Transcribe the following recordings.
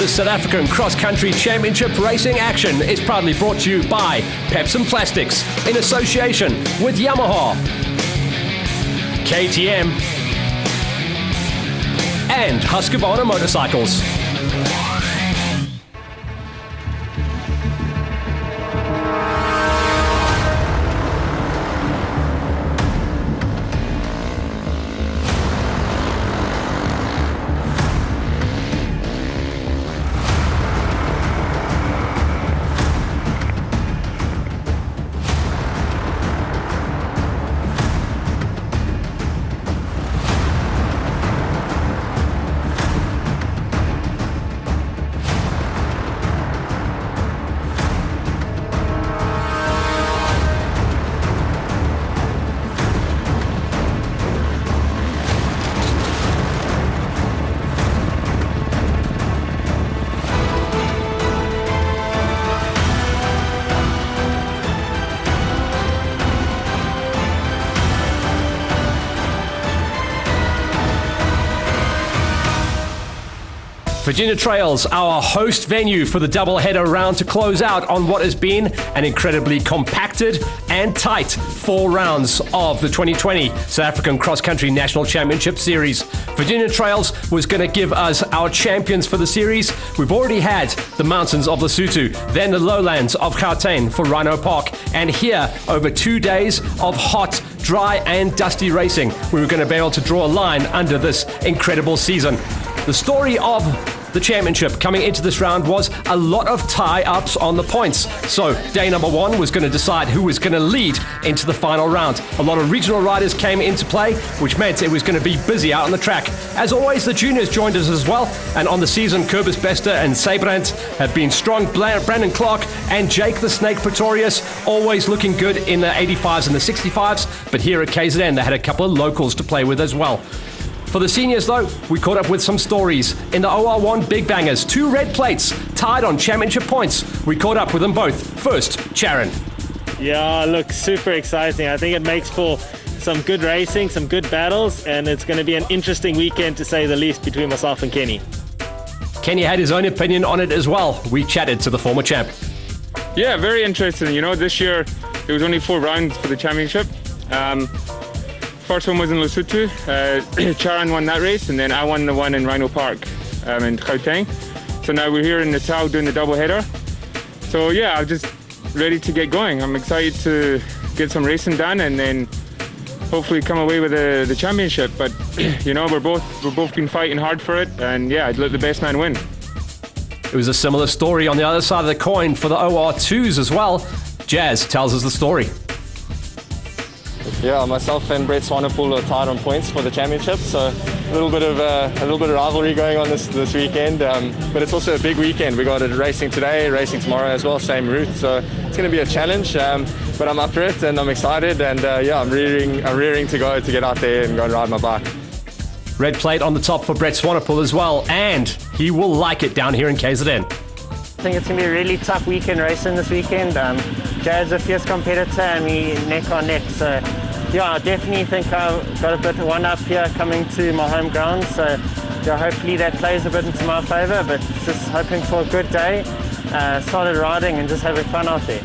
The South African Cross Country Championship Racing action is proudly brought to you by Pepson Plastics in association with Yamaha, KTM, and Husqvarna Motorcycles. Virginia Trails, our host venue for the doubleheader round to close out on what has been an incredibly compacted and tight 4 rounds of the 2020 South African Cross Country National Championship Series. Virginia Trails was going to give us our champions for the series. We've already had the mountains of Lesotho, then the lowlands of Gauteng for Rhino Park, and here, over 2 days of hot, dry and dusty racing, we were going to be able to draw a line under this incredible season. The story of the championship coming into this round was a lot of tie-ups on the points. So day number 1 was going to decide who was going to lead into the final round. A lot of regional riders came into play, which meant it was going to be busy out on the track. As always, the juniors joined us as well. And on the season, Kobus Bester and Sabrant have been strong. Brandon Clark and Jake the Snake Pretorius always looking good in the 85s and the 65s. But here at KZN, they had a couple of locals to play with as well. For the seniors, though, we caught up with some stories. In the OR1 Big Bangers, 2 red plates tied on championship points. We caught up with them both. First, Charon. Yeah, look, super exciting. I think it makes for some good racing, some good battles, and it's going to be an interesting weekend, to say the least, between myself and Kenny. Kenny had his own opinion on it as well. We chatted to the former champ. Yeah, very interesting. You know, this year there was only 4 rounds for the championship. First one was in Lesotho. Charan won that race, and then I won the one in Rhino Park in Gauteng. So now we're here in Natal doing the double header. So yeah, I'm just ready to get going. I'm excited to get some racing done and then hopefully come away with the championship. But you know, we're both been fighting hard for it, and yeah, I'd let the best man win. It was a similar story on the other side of the coin for the OR2s as well. Jazz tells us the story. Yeah, myself and Brett Swanepoel are tied on points for the championship, so a little bit of rivalry going on this weekend. But it's also a big weekend. We got it racing today, racing tomorrow as well, same route. So it's going to be a challenge. But I'm up for it and I'm excited. And yeah, I'm rearing to go to get out there and go and ride my bike. Red plate on the top for Brett Swanepoel as well, and he will like it down here in KZN. I think it's going to be a really tough weekend racing this weekend. Jared's a fierce competitor and we neck on neck. So yeah, I definitely think I've got a bit of one up here coming to my home ground. So yeah, hopefully that plays a bit into my favour, but just hoping for a good day, solid riding and just having fun out there.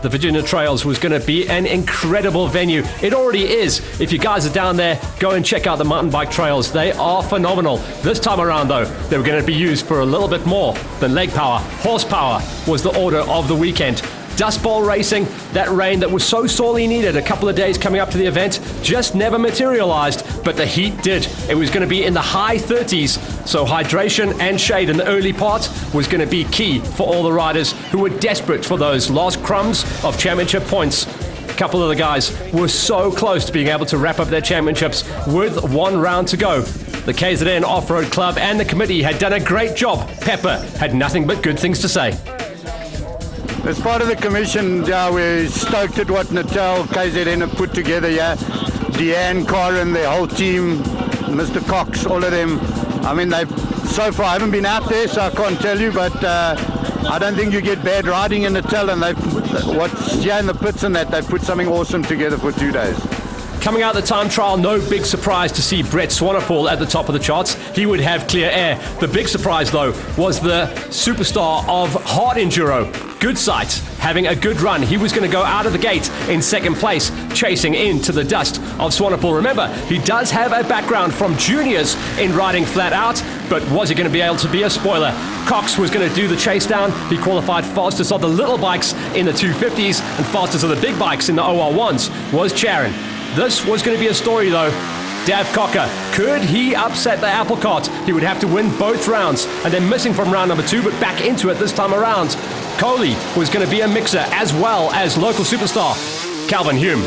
The Virginia Trails was going to be an incredible venue. It already is. If you guys are down there, go and check out the mountain bike trails. They are phenomenal. This time around, though, they were going to be used for a little bit more than leg power. Horsepower was the order of the weekend. Dust Bowl racing, that rain that was so sorely needed a couple of days coming up to the event, just never materialized, but the heat did. It was going to be in the high 30s, so hydration and shade in the early part was going to be key for all the riders who were desperate for those last crumbs of championship points. A couple of the guys were so close to being able to wrap up their championships with 1 round to go. The KZN Off-Road Club and the committee had done a great job. Pepper had nothing but good things to say. As part of the commission, we're stoked at what Natal KZN have put together here. Deanne, Karen, their whole team, Mr. Cox, all of them. I mean, so far I haven't been out there, so I can't tell you, but I don't think you get bad riding in Natal, and what's here in the pits and that, they've put something awesome together for 2 days. Coming out of the time trial, no big surprise to see Brett Swanepoel at the top of the charts. He would have clear air. The big surprise, though, was the superstar of hard enduro, Goodsight, having a good run. He was going to go out of the gate in second place, chasing into the dust of Swanepoel. Remember, he does have a background from juniors in riding flat out, but was he going to be able to be a spoiler? Cox was going to do the chase down. He qualified fastest of the little bikes in the 250s and fastest of the big bikes in the OR1s was Charon. This was going to be a story, though. Dav Cocker, could he upset the apple cart? He would have to win both rounds, and then missing from round number 2, but back into it this time around. Coley was going to be a mixer, as well as local superstar Calvin Hume.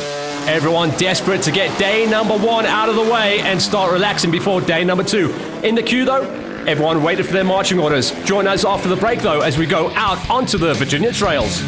Everyone desperate to get day number 1 out of the way and start relaxing before day number 2. In the queue, though, everyone waited for their marching orders. Join us after the break, though, as we go out onto the Virginia trails.